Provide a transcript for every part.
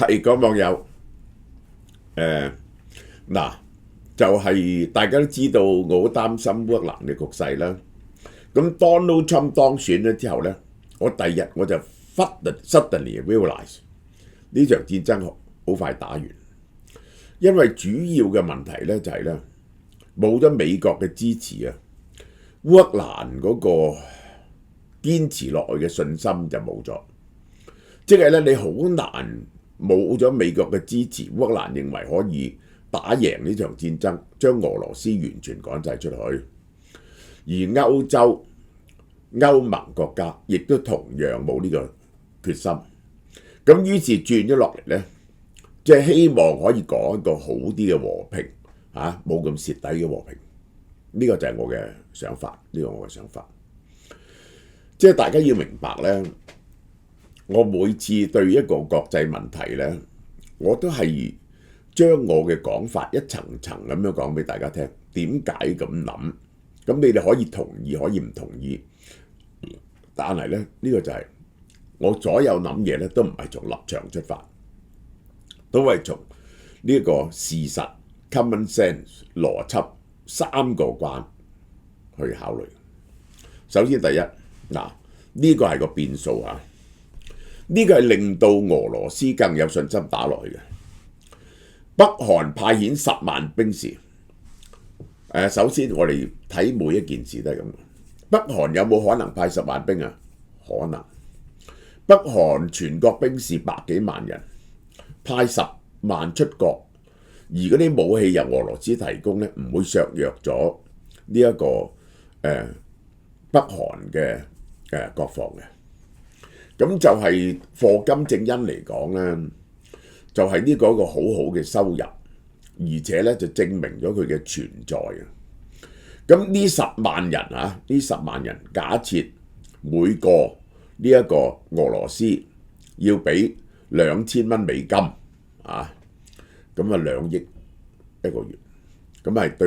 係講網友嗱，就係大家都知道，我好擔心烏克蘭嘅局勢啦。咁 Donald Trump 當選咗之後咧，我第二日我就 suddenly realize 呢場戰爭好快打完，因為主要嘅問題咧就係咧冇咗美國嘅支持啊，烏克蘭嗰個堅持落去嘅信心就冇咗，即係咧你好難冇咗美國嘅支持，烏克蘭認為可以打贏呢場戰爭，將俄羅斯完全趕晒出去。而歐洲、歐盟國家亦都同樣冇呢個決心。咁於是轉咗落嚟咧，即係希望可以講一個好啲嘅和平嚇，冇咁蝕底嘅和平。呢個就係我嘅想法，呢個我嘅想法。即係大家要明白咧，我每次對一個國際問題咧，我都係將我嘅講法一層層咁樣講俾大家聽。點解咁諗？咁你哋可以同意，可以唔同意。但係咧，呢個就係我所有諗嘢咧，都唔係從立場出發，都係從呢個事實、common sense、邏輯三個關去考慮。首先第一，嗱，呢個係個變數啊，呢個係令到俄羅斯更有信心打落去嘅。北韓派遣10萬兵士，首先我哋睇每一件事都係咁。北韓有冇可能派10萬兵啊？可能。北韓全國兵士100幾萬人，派10萬出國，而嗰啲武器由俄羅斯提供咧，唔會削弱咗呢一個北韓嘅國防嘅。咁就係課金正恩嚟講咧，就係呢個一個好好嘅收入，而且咧就證明咗佢嘅存在啊！咁呢10萬人啊，呢10萬人假設每個呢一個俄羅斯要俾2000蚊美金啊，咁啊2億一個月，咁係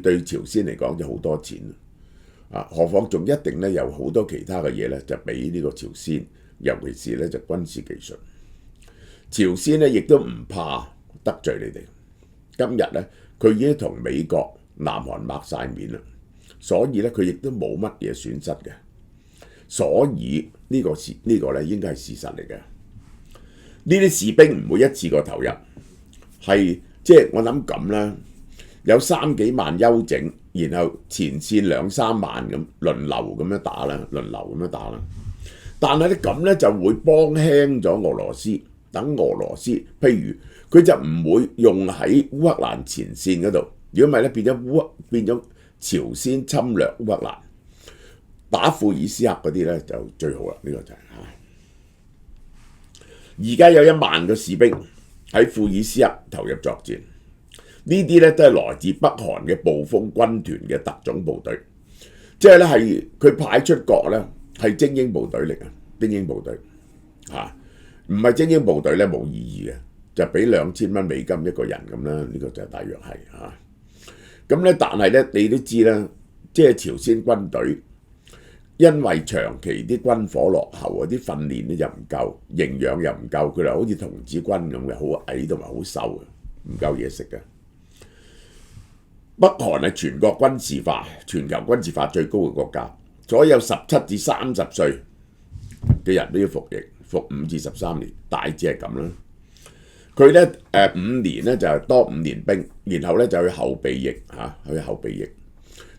對朝鮮嚟講就好多錢啊！何況仲一定咧有好多其他嘅嘢咧，就俾呢個朝鮮，尤其是咧就軍事技術。朝鮮咧亦都唔怕得罪你哋。今日咧佢已經同美國、南韓擘晒面啦，所以咧佢亦都冇乜嘢損失嘅。所以呢個咧應該係事實嚟嘅。呢啲士兵唔會一次過投入，係即係我諗咁啦，有3幾萬休整，然後前線2、3萬咁輪流咁樣打啦，但係咧咁咧就會幫輕咗俄羅斯。等俄羅斯，譬如佢就唔會用喺烏克蘭前線嗰度。如果唔係咧，變咗朝鮮侵略烏克蘭，打庫爾斯克嗰啲咧就最好啦。呢個就係而家有1萬個士兵喺庫爾斯克投入作戰，呢啲咧都係來自北韓嘅暴風軍團嘅特種部隊，即係咧係佢派出國咧係精英部隊嚟嘅，精英部隊嚇。唔係精英部隊咧冇意義嘅，就俾2000蚊美金一個人咁啦，呢個就大約係嚇。咁咧，但係咧你都知啦，即係朝鮮軍隊因為長期啲軍火落後啊，啲訓練咧又唔夠，營養又唔夠，佢哋好似童子軍咁嘅，好矮同埋好瘦嘅，唔夠嘢食嘅。北韓係全國軍事化、全球軍事化最高嘅國家，所有17至30歲嘅人都要服役。服5至13年，大致係咁啦。佢咧5年咧就係多5年兵，然後咧就去後備役嚇，去後備役。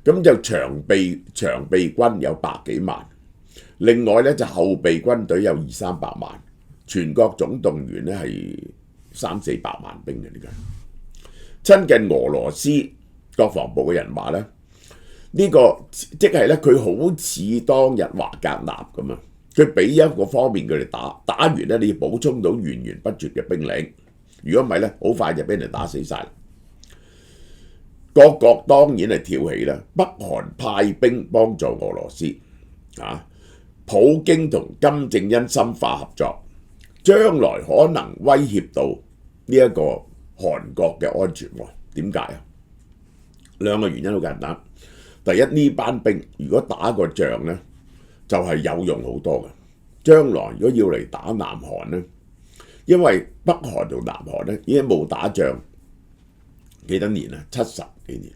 咁就長備軍有100幾萬，另外咧就後備軍隊有200、300萬，全國總動員咧係300、400萬兵嘅呢個。親近俄羅斯國防部嘅人話咧，呢個即係咧佢好似當日華格納咁啊。佢俾一個方面佢哋打完咧，你要補充到源源不絕嘅兵力。如果唔係咧，好快就俾人打死晒。各國當然係跳起啦，北韓派兵幫助俄羅斯啊，普京同金正恩深化合作，將來可能威脅到呢一個韓國嘅安全喎。點解啊？2個原因好簡單。第一，呢班兵如果打個仗咧，就係有用好多嘅。將來如果要嚟打南韓咧，因為北韓同南韓咧已經冇打仗幾多年啦，70幾年，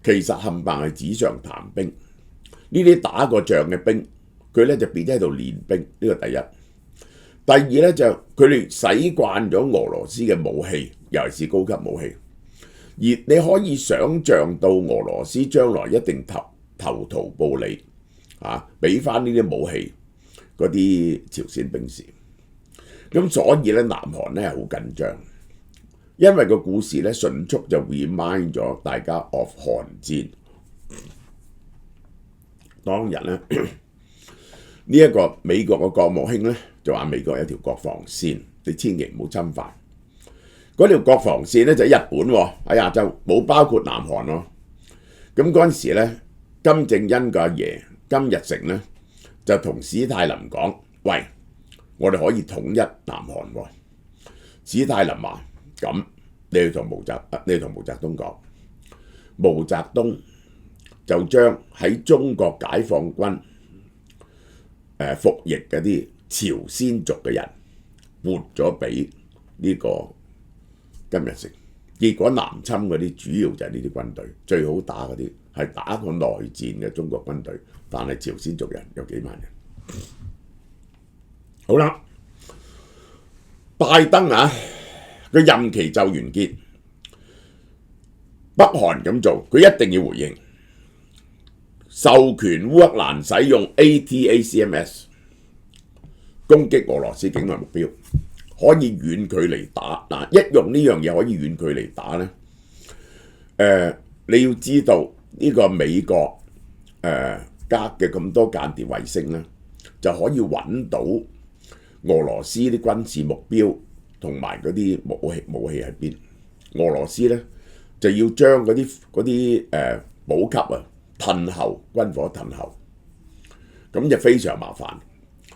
其實冚唪唥係紙上談兵。呢啲打過仗嘅兵，佢咧就變咗喺度練兵，呢個第一。第二咧就佢哋使慣咗俄羅斯嘅武器，尤其是高級武器，而你可以想像到俄羅斯將來一定投桃報李俾翻呢啲武器嗰啲朝鮮兵士。咁所以咧南韓咧係好緊張，因為個故事咧迅速就 remind 咗大家 of 韓戰。當日咧呢一個美國嘅國務卿咧就話美國有條國防線，你千祈唔好侵犯。嗰條國防線咧就喺日本喎，喺亞洲冇包括南韓喎。咁嗰陣時咧，金正恩個阿爺金日成咧就同史太林講：喂，我哋可以統一南韓喎。史太林話：咁你要同毛澤東講，毛澤東就將喺中國解放軍服役嗰啲朝鮮族嘅人撥咗俾呢個金日成，結果南侵嗰啲主要就係呢啲軍隊，最好打嗰啲係打過內戰嘅中國軍隊，但係朝鮮族人有幾萬人。好啦，拜登佢任期就完結，北韓咁做，佢一定要回應。授權烏克蘭使用 ATACMS 攻擊俄羅斯境內目標，可以遠距離打。一用呢樣嘢可以遠距離打咧，你要知道呢個美國隔嘅咁多間諜衛星咧，就可以揾到俄羅斯啲軍事目標同埋嗰啲武器喺邊。俄羅斯咧就要將嗰啲補給褪後，軍火褪後，咁就非常麻煩。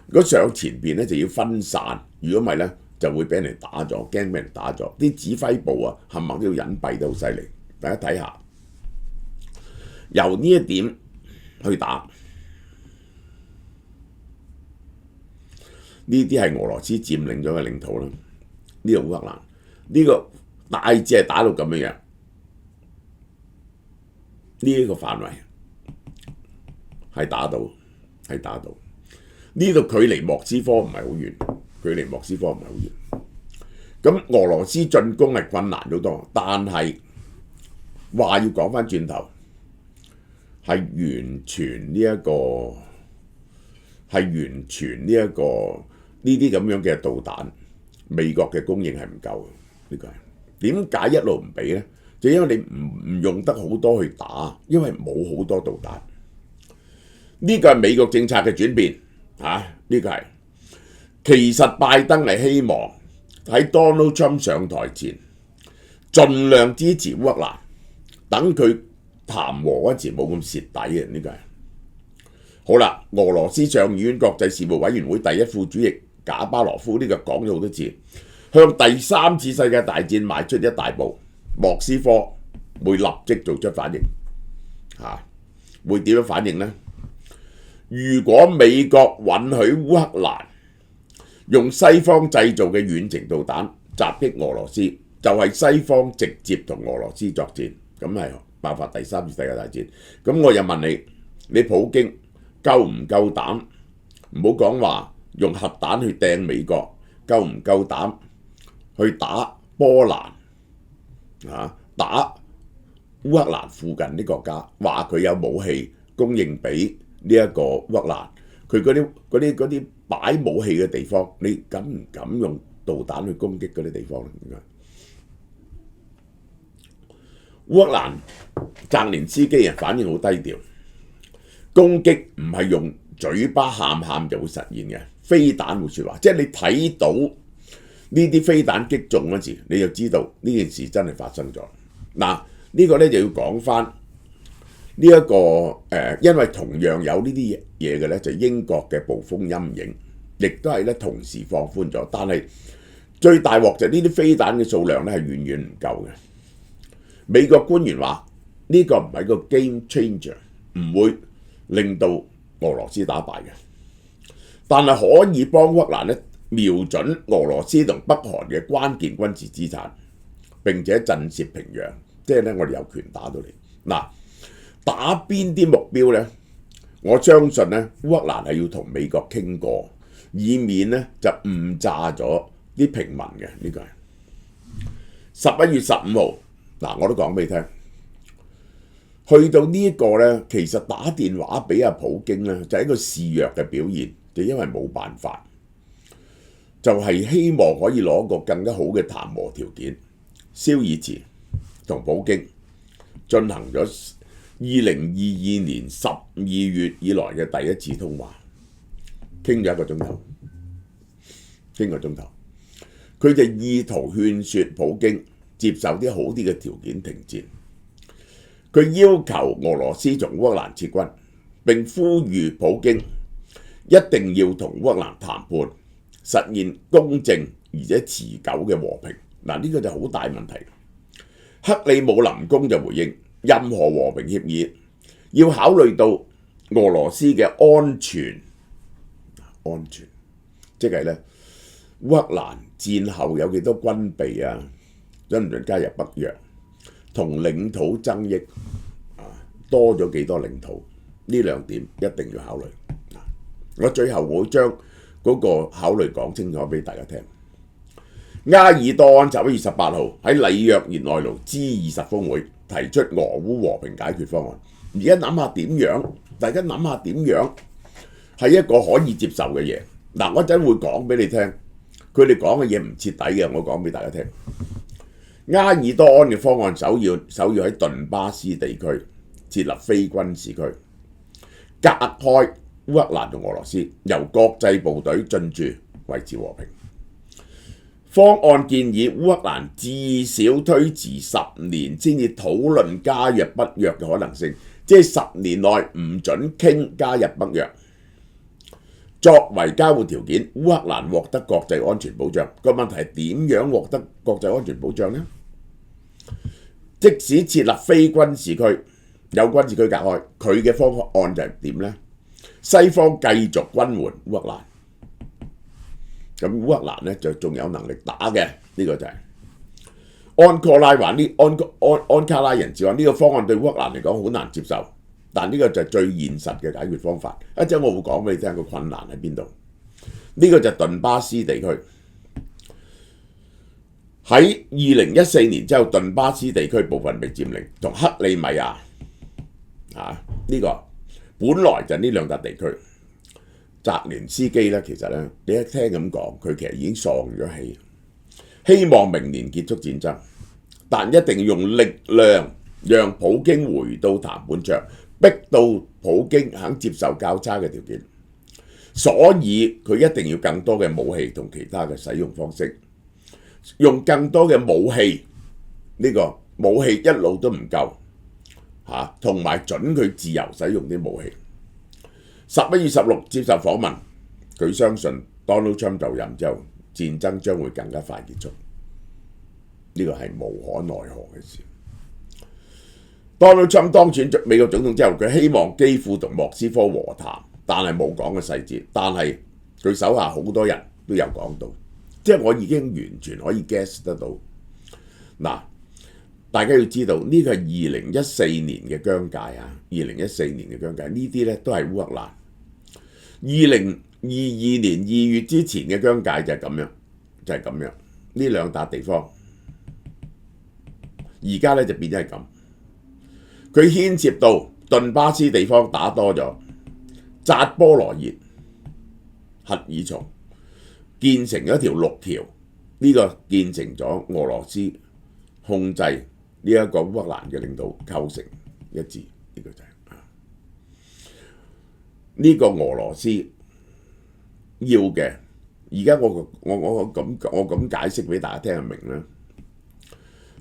如果上前邊咧就要分散，如果唔係咧就會俾人打咗，驚俾人打咗。啲指揮部冚唪唥都要隱蔽得好犀利。大家睇下，由呢一點去打，呢啲係俄羅斯佔領咗嘅領土啦。呢個烏克蘭，呢個大致係打到咁樣樣，呢一個範圍。係打到，呢度距離莫斯科唔係好遠，咁俄羅斯進攻係困難好多，但係話要講翻轉頭，係完全呢啲咁樣嘅導彈，美國嘅供應係唔夠嘅。呢個係點解一路唔俾咧？就因為你唔用得好多去打，因為冇好多導彈。呢個係美國政策嘅轉變，呢個係其實拜登係希望喺 Donald Trump 上台前，盡量支持烏克蘭，等佢談和嗰陣時冇咁蝕底嘅。呢個係好啦。俄羅斯上議院國際事務委員會第一副主席賈巴羅夫呢個講咗好多次，向第三次世界大戰邁出一大步，莫斯科會立即做出反應，會點樣反應呢？如果美國允許烏克蘭用西方製造嘅遠程導彈襲擊俄羅斯，就係西方直接同俄羅斯作戰，咁係爆發第三次世界大戰。咁我又問你，你普京夠唔夠膽？唔好講話用核彈去掟美國，夠唔夠膽去打波蘭打烏克蘭附近啲國家，話佢有武器供應俾呢一個烏克蘭，佢嗰啲擺武器嘅地方，你敢唔敢用導彈去攻擊嗰啲地方咧？烏克蘭澤連斯基反應好低調，攻擊唔係用嘴巴喊就會實現嘅，飛彈會説話，即係你睇到呢啲飛彈擊中嗰時，你就知道呢件事真係發生咗。嗱，呢個咧就要講翻。呢一個因為同樣有呢啲嘢嘅咧，就英國嘅暴風陰影，亦都係咧同時放寬咗。但係最大鑊就係呢啲飛彈嘅數量咧係遠遠唔夠嘅。美國官員話呢個唔係個 game changer， 唔會令到俄羅斯打敗嘅，但係可以幫烏克蘭咧瞄準俄羅斯同北韓嘅關鍵軍事資產，並且震懾平壤，即係咧我哋有權打到你。嗱，打邊啲目標咧？我相信咧，烏克蘭係要同美國傾過，以免咧就誤炸咗啲平民嘅。呢個係11月15號，嗱我都講俾你聽。去到呢一個咧，其實打電話俾阿普京咧，就係一個示弱嘅表現，就因為冇辦法，就係希望可以攞個更加好嘅談和條件。肖爾茨同普京進行咗2022年12月以來嘅第一次通話，傾咗1個鐘頭，傾個鐘頭，佢就意圖勸説普京接受啲好啲嘅條件停戰。佢要求俄羅斯從烏克蘭撤軍，並呼籲普京一定要同烏克蘭談判，實現公正而且持久嘅和平。嗱，呢個就好大問題。克里姆林宮就回應，任何和平協議要考慮到俄羅斯嘅安全，即係咧烏克蘭戰後有幾多軍備啊，準唔準加入北約？同領土爭益多咗幾多領土？呢2點一定要考慮。我最後會將嗰個考慮講清楚俾大家聽。埃爾多安11月18號喺里約熱內盧 G20 峰會提出俄烏和平解決方案。而家諗下點樣？大家諗下點樣係一個可以接受嘅嘢。嗱，我陣會講俾你聽，佢哋講嘅嘢唔徹底嘅，我講俾大家聽。埃爾多安嘅方案首要喺頓巴斯地區設立非軍事區，隔開烏克蘭同俄羅斯，由國際部隊進駐維持和平。方案建議烏克蘭至少推遲10年先至討論加入北約嘅可能性，即係10年內唔準傾加入北約。作為交換條件，烏克蘭獲得國際安全保障。個問題係點樣獲得國際安全保障呢？即使設立非軍事區，有軍事區隔開，佢嘅方案就係點呢？西方繼續軍援烏克蘭，咁烏克蘭咧就仲有能力打嘅。呢個就係安卡拉人士話呢個方案對烏克蘭嚟講好難接受。但呢個就係最現實嘅解決方法。一陣我會講俾你聽個困難喺邊度。呢個就係頓巴斯地區。喺2014年之後，頓巴斯地區部分被佔領，同克里米亞呢個本來就係呢2笪地區。澤連斯基咧，其實咧你一聽咁講，佢其實已經喪咗氣，希望明年結束戰爭，但一定要用力量讓普京回到談判桌。逼到普京肯接受較差嘅條件，所以佢一定要更多嘅武器同其他嘅使用方式，用更多嘅武器。呢個武器一路都唔夠同埋準佢自由使用啲武器。11月16接受訪問，佢相信 Donald Trump 就任之後，戰爭將會更加快結束。呢個係無可奈何嘅事。Donald Trump 當選美國總統之後，佢希望基輔同莫斯科和談，但係冇講嘅細節。但係佢手下好多人都有講到，即係我已經完全可以 guess 得到。嗱，大家要知道呢個係2014年嘅疆界啊，2014年嘅疆界呢啲咧都係烏克蘭。2022年2月之前嘅疆界就係咁樣，就係咁樣。呢2笪地方，而家咧就變咗係咁。佢牽涉到頓巴斯地方打多咗，扎波羅熱核耳松建成咗一條陸橋，呢個建成咗俄羅斯控制呢一個烏克蘭嘅領土構成一致，呢個就係呢個俄羅斯要嘅。而家我咁解釋俾大家聽就明啦。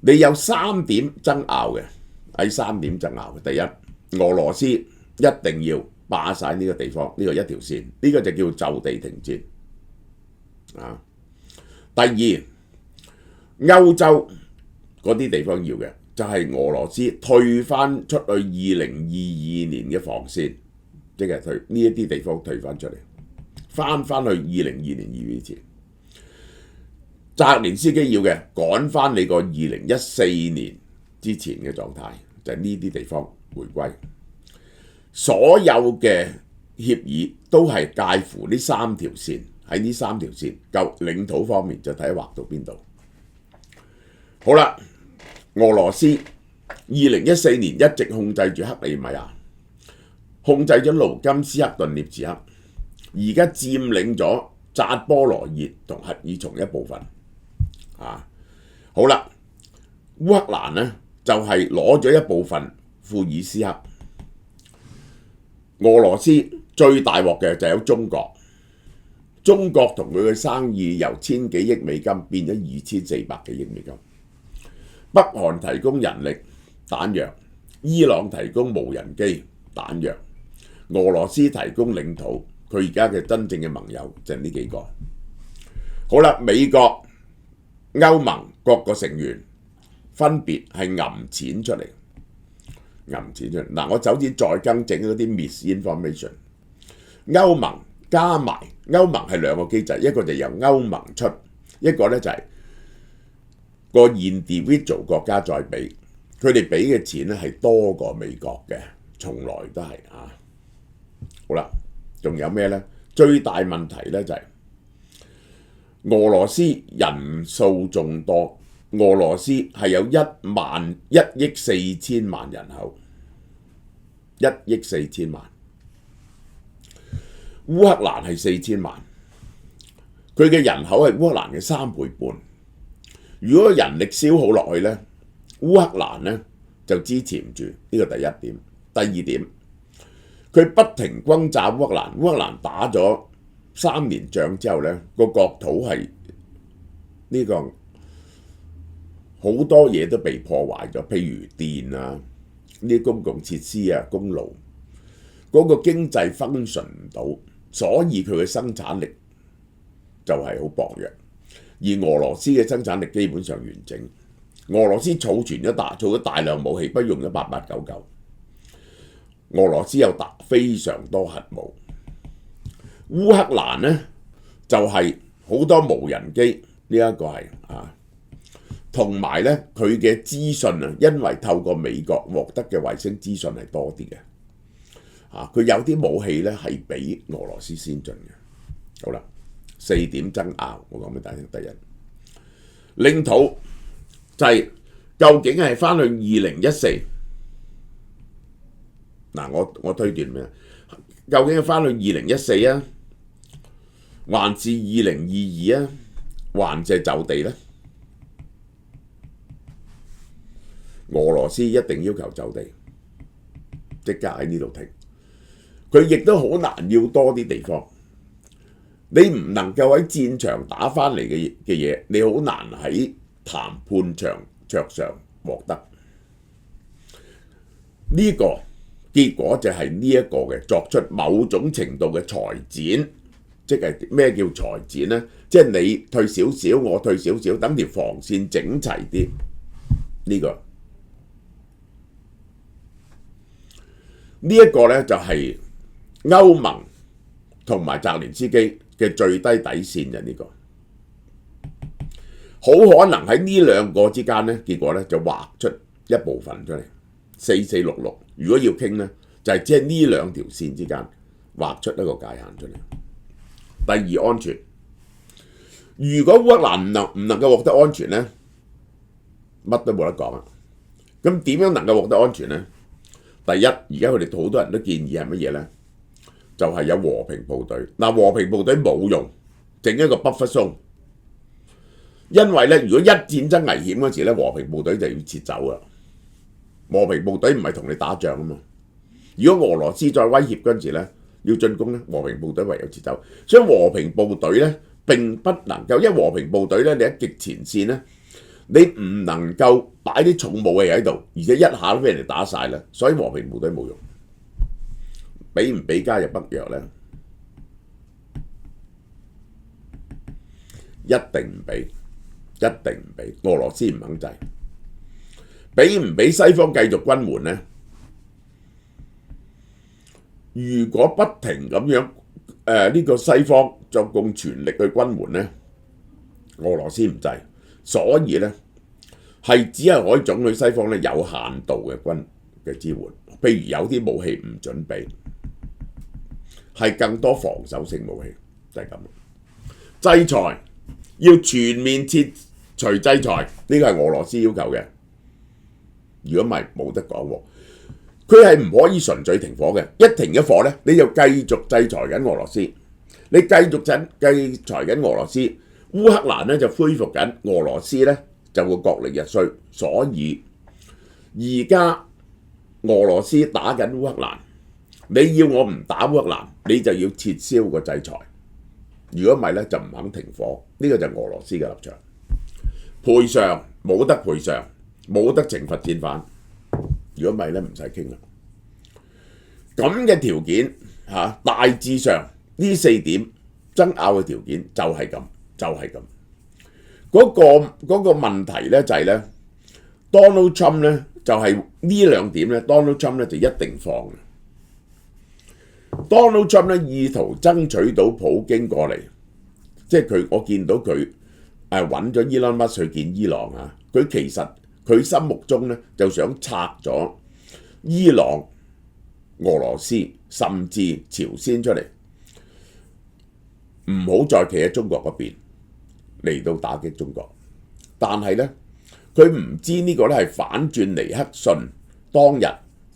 你有3點爭拗嘅。喺3點爭拗嘅，第一，俄羅斯一定要霸晒呢個地方，呢個一條線，呢個就叫就地停戰。第二，歐洲嗰啲地方要嘅就係俄羅斯退翻出去2022年嘅防線，即係退呢一啲地方退翻出嚟，翻去2022年2月前。澤連斯基要嘅趕翻你個2014年之前嘅狀態，就係呢啲地方回歸。所有嘅協議都係介乎呢三條線，喺呢三條線夠領土方面就睇下畫到邊度。好啦，俄羅斯2014年一直控制住克里米亞，控制咗盧甘斯克頓涅茨克，而家佔領咗扎波羅熱同赫爾松一部分。好啦，烏克蘭呢就係攞咗一部分庫爾斯克。俄羅斯最大鑊嘅就有中國，中國同佢嘅生意由1000幾億美金變咗2400幾億美金。北韓提供人力彈藥，伊朗提供無人機彈藥，俄羅斯提供領土，佢而家嘅真正嘅盟友就係呢幾個。好啦，美國、歐盟各個成員分別係揞錢出嚟，嗱，我首先再更正嗰啲 misinformation。歐盟加埋，歐盟係兩個機制，一個就由歐盟出，一個咧就係個 individual 國家再俾，佢哋俾嘅錢咧係多過美國嘅，從來都係啊。好啦，仲有咩咧？最大問題咧就係俄羅斯人數眾多，俄羅斯係有1億4千萬人口，1億4千萬。烏克蘭係4000萬，佢嘅人口係烏克蘭嘅3倍半。如果人力消耗落去呢，烏克蘭呢就支持唔住，呢個第一點。第二點，佢不停轟炸烏克蘭，烏克蘭打咗3年仗之後呢，個國土係呢個好多嘢都被破壞咗，譬如電啊，呢啲公共設施啊，公路，嗰個經濟 function 唔到，所以佢嘅生產力就係好薄弱。而俄羅斯嘅生產力基本上完整，俄羅斯儲咗大量武器，不用咗8899。俄羅斯有非常多核武，烏克蘭呢就係好多無人機，呢一個係同埋呢佢嘅資訊啊，因為透過美國獲得嘅衛星資訊係多啲嘅，佢有啲武器呢係比俄羅斯先進嘅。好啦。4點爭拗，我講俾大家聽。第一，領土就係究竟係翻去2014，嗱我推斷咩？究竟係翻去2014啊，還是2022啊，還是就地呢？俄羅斯一定要求就地，即刻喺呢度停。佢亦都好難要多啲地方。你唔能夠喺戰場打翻嚟嘅嘢，你好難喺談判桌上獲得。呢個結果就係呢一個嘅作出某種程度嘅裁剪，即係咩叫裁剪呢？即係你退少少，我退少少，等條防線整齊啲。呢一個呢，就係歐盟同埋澤連斯基嘅最低底線就呢個，好可能喺呢兩個之間呢，結果呢就畫出一部分出嚟，4466。如果要傾呢，就係即係呢兩條線之間畫出一個界限出嚟。第二，安全。如果烏克蘭唔能夠獲得安全呢，乜都冇得講啊。咁點樣能夠獲得安全呢？第一，而家佢哋好多人都建議係乜嘢呢？就係有和平部隊。嗱，和平部隊冇用，整一個buffer zone。因為咧，如果一戰爭危險嗰時咧，和平部隊就要撤走啦。和平部隊唔係同你打仗啊嘛。如果俄羅斯再威脅嗰陣時咧，要進攻咧，和平部隊唯有撤走。所以和平部隊咧並不能夠，因為和平部隊咧你喺極前線咧，你唔能夠擺啲重武器喺度，而且一下都俾人哋打晒啦。所以和平部隊冇用。俾唔俾加入北約呢？一定唔俾，一定唔俾。俄羅斯唔肯制。俾唔俾西方繼續軍援呢？如果不停咁樣呢個西方作用全力去軍援呢，俄羅斯唔制，所以咧係只係可以准許西方咧有限度嘅軍嘅支援，譬如有啲武器唔準備，係更多防守性武器，就係咁。制裁要全面撤除制裁，呢個係俄羅斯要求嘅。如果唔係冇得講喎，佢係唔可以純粹停火嘅。一停咗火咧，你就繼續制裁緊俄羅斯，你繼續制裁緊俄羅斯，烏克蘭咧就恢復緊，俄羅斯咧就會國力日衰。所以而家俄羅斯打緊烏克蘭，你要我唔打烏克蘭，你就要撤銷個制裁。如果唔係咧，就唔肯停火。呢個就係俄羅斯嘅立場。賠償冇得賠償，冇得懲罰戰犯。如果唔係咧，唔使傾啦。咁嘅條件嚇，大致上呢4點爭拗嘅條件就係咁，就係咁。嗰個問題咧就係咧 ，Donald Trump 咧就係呢2點咧 ，Donald Trump 咧就一定放嘅。Donald Trump 咧意圖爭取到普京過嚟，即係我見到佢揾咗 Elon Musk 去見伊朗啊，佢其實佢心目中咧就想拆咗伊朗、俄羅斯甚至朝鮮出嚟，唔好再企喺中國嗰邊嚟到打擊中國。但係咧，佢唔知呢個咧係反轉尼克遜當日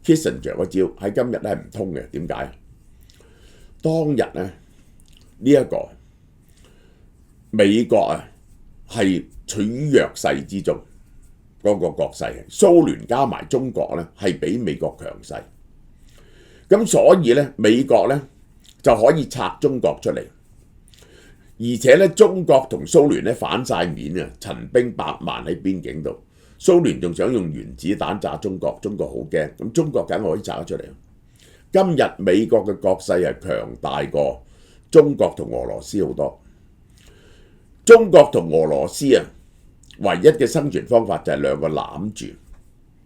Kissinger 嗰招，喺今日咧係唔通嘅。點解？當日咧呢一個美國係處於弱勢之中，嗰個國勢，蘇聯加埋中國咧係比美國強勢，咁所以咧美國咧就可以拆中國出嚟，而且咧中國同蘇聯咧反晒面啊，陳兵百萬喺邊境度，蘇聯仲想用原子彈炸中國，中國好驚，咁中國梗係可以炸得出嚟。今日美國嘅國勢係強大過中國同俄羅斯好多。中國同俄羅斯唯一嘅生存方法就係兩個攬住，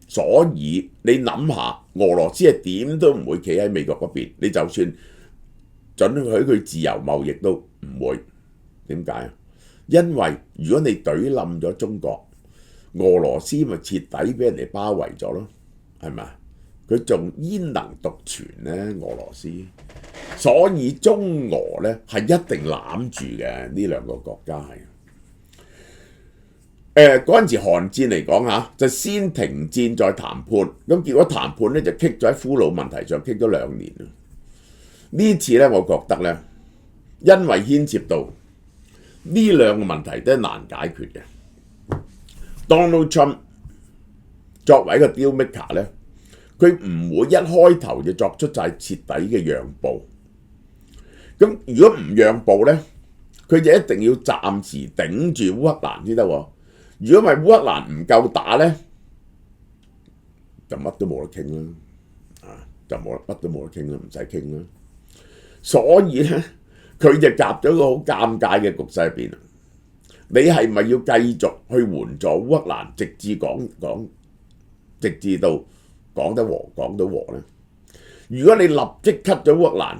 所以你諗下，俄羅斯係點都唔會企喺美國嗰邊，你就算准許佢自由貿易都唔會。點解啊？因為如果你懟冧咗中國，俄羅斯咪徹底俾人哋包圍咗咯，係咪啊？佢仲焉能獨存呢？俄羅斯，所以中俄咧係一定攬住嘅，呢2個國家係。嗰陣時韓戰嚟講嚇，就先停戰再談判，咁結果談判咧就棘咗喺俘虜問題上，棘咗2年。呢次咧，我覺得咧，因為牽涉到呢2個問題都係難解決嘅。Donald Trump 作為一個 deal maker 咧，佢唔會一開頭就作出晒徹底嘅讓步。咁如果唔讓步咧，佢就一定要暫時頂住烏克蘭先得喎。如果唔係烏克蘭唔夠打咧，就乜都冇得傾啦，就乜都冇得傾啦，唔使傾啦。所以咧，佢就夾咗個好尷尬嘅局勢入邊。你係咪要繼續去援助烏克蘭，直至直至到講到和咧？如果你立即 cut 咗烏克蘭，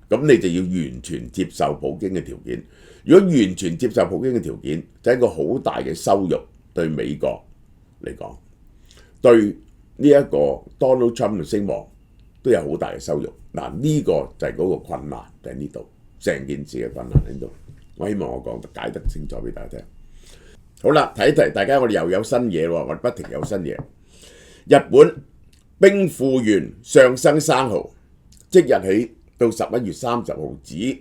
咁你就要完全接受普京嘅條件。如果完全接受普京嘅條件，就係一個好大嘅羞辱，對美國嚟講，對呢一個 Donald Trump 嘅聲望都有好大嘅羞辱。嗱，呢個就係嗰個困難，就喺呢度，成件事嘅困難喺度。我希望我講得解得清楚俾大家聽。好啦，提一提大家，我哋又有新嘢喎，我哋不停有新嘢。日本兵庫縣上生生蠔即日起到11月30號止。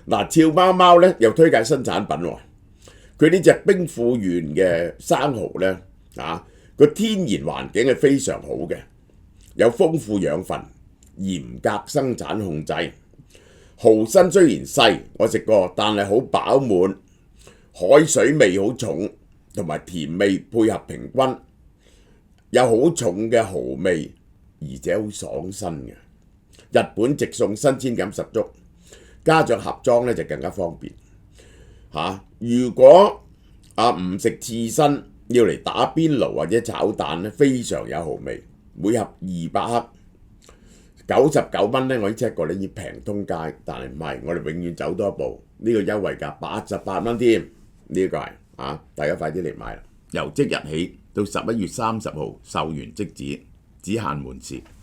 嗱，俏貓貓咧又推介新產品喎。佢呢隻兵庫縣嘅生蠔咧個天然環境係非常好嘅，有豐富養分，嚴格生產控制。蠔身雖然細，我食過，但係好飽滿，海水味好重，同埋甜味配合平均，有好重嘅蠔味，而且好爽身嘅。日本直送新鮮感十足，加上盒裝咧就更加方便。如果唔食刺身，要嚟打邊爐或者炒蛋咧，非常有蠔味。每盒200克， 99蚊咧，我已經 check 過咧，已經平通街，但係唔係，我哋永遠走多一步，呢個優惠價88蚊添，呢個係大家快啲嚟買啦！由即日起到11月30號售完即止，只限門市。